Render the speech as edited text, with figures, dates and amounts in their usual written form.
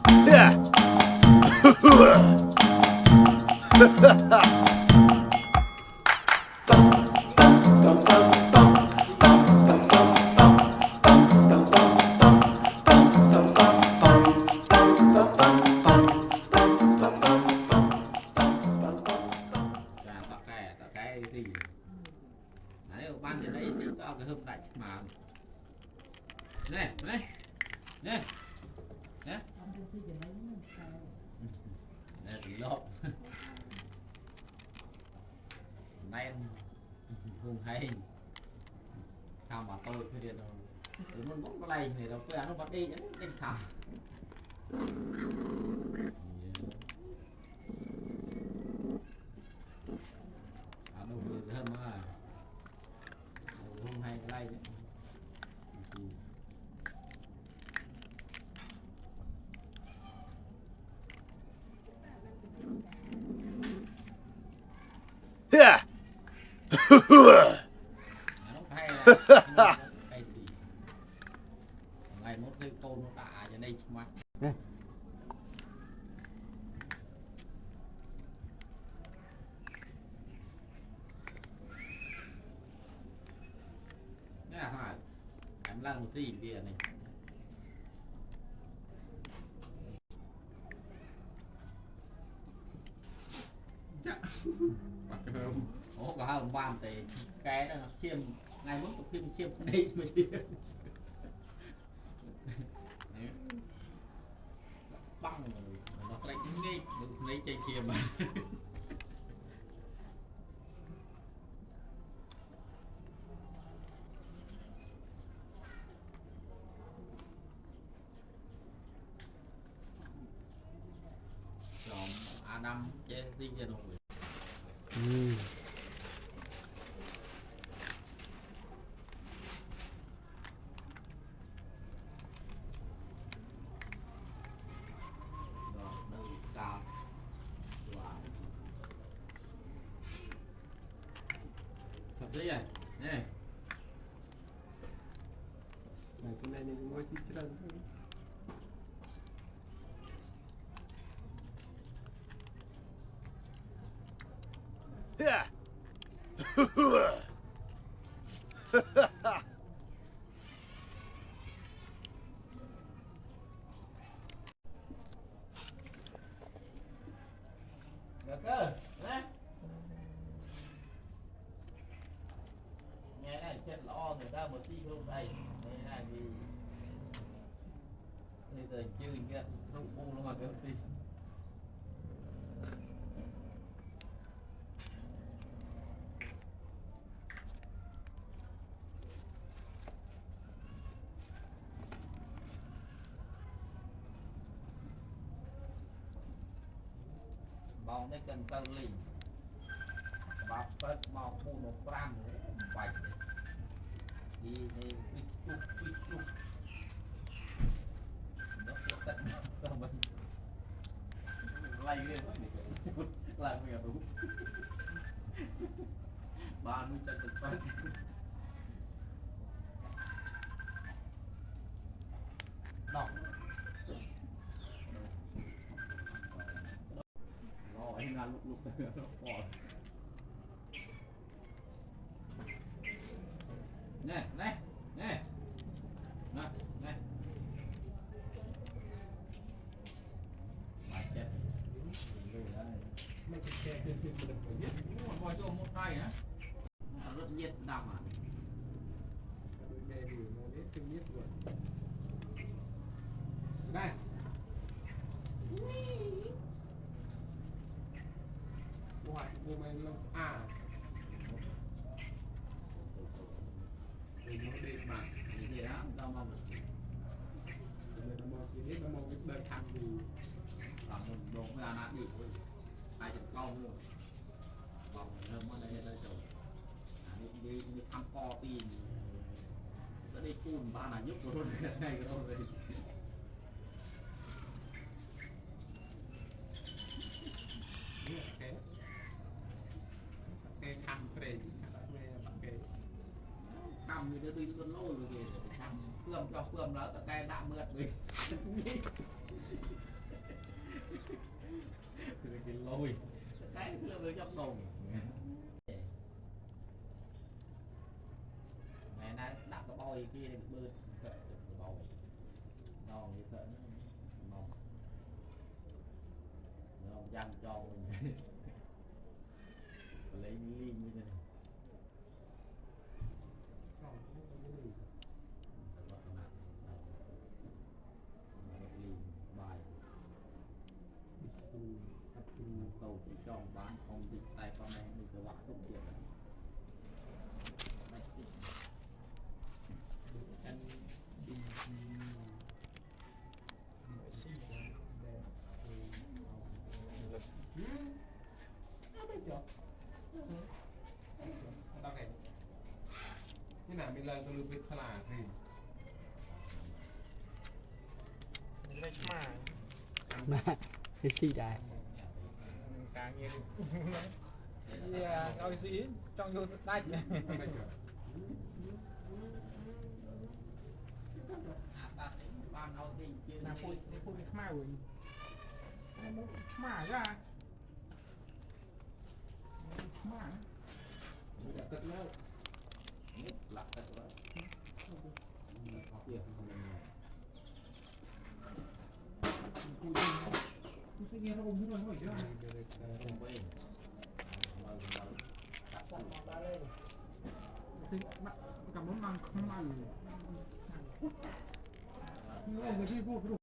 Yeah. cái gì đấy ban đến đấy sẽ có cái hộp đại mà này này này nè nè tí lộn men hùng hay sao mà tôi phải điện rồi muốn bốc cái này thì nó cứ ăn nó bắt đi nhá đừng thẳng đâu vừa hơn mà hùng hay cái này Yeah. nó hay là hay gì ngày một cái câu nó tạ cho đây mà nè hả em làm một gì kia này ủa có hơn ban thì cái đó chiêm ngày muốn tục chiêm đây mà chiêm băng nó đánh ngay lấy chơi chiêm mà Adam chơi đi cho nó cao thật đấy này nè cái này mình mới xích ra Yeah. được cơ đấy nghe này chết lo người ta một tí không đây đây này thì bây giờ chưa nhận rụng bu nó mà cái gì bóng đấy cần tao lì bọc bớt màu khu nó pram bạch đi đi bít chúc nó sẽ tận cho mình lay lên lại mình đúng 30 trận thực phân đọc anh là lúc bỏ nè nè nè nè nè mà chết mấy cái xe trên mình phải biết ngồi cho một tay hả rất nhiệt đậm à đôi bè thì nó biết kinh nhất rồi đây ngoài vô mày lâu à thì nó đi mà gì đó đâu mà nó mò cái nó mò cái đời thằng thì làm một đồ với anh ăn đi ai chụp con luôn vòng hơn mới đây đây rồi đi thăm co tiền nó đi phun ba là giúp của luôn này rồi cái thằng phê thăm như tôi con lôi rồi kìa thăm phơm cho phơm đó cái đã mượt rồi ui cái là vừa trong đồng ngày nay đặt cái bôi kia để bơi cái bầu non như thế non non dăng cho mình lấy liên như thế này bài cầu chỉ tròn bán không bị tay con em mình sẽ vặt không tiền anh đi tao kể như nào mình lời tôi lưu biết là thìไม่มา มาสิได้ càng nhiều thì ngồi sĩ trong vô tay không phải chưa បានឲ្យទីជា là phun cái khmai rồi khmai ra khmai Lật tất lớp Nhất lật tất lớp Học việc tôi sẽ nghe nó ôm hết rồi chứ Không quên Mời Đặt sẵn ra lên thì cảm ơn bạn không ăn người kia vô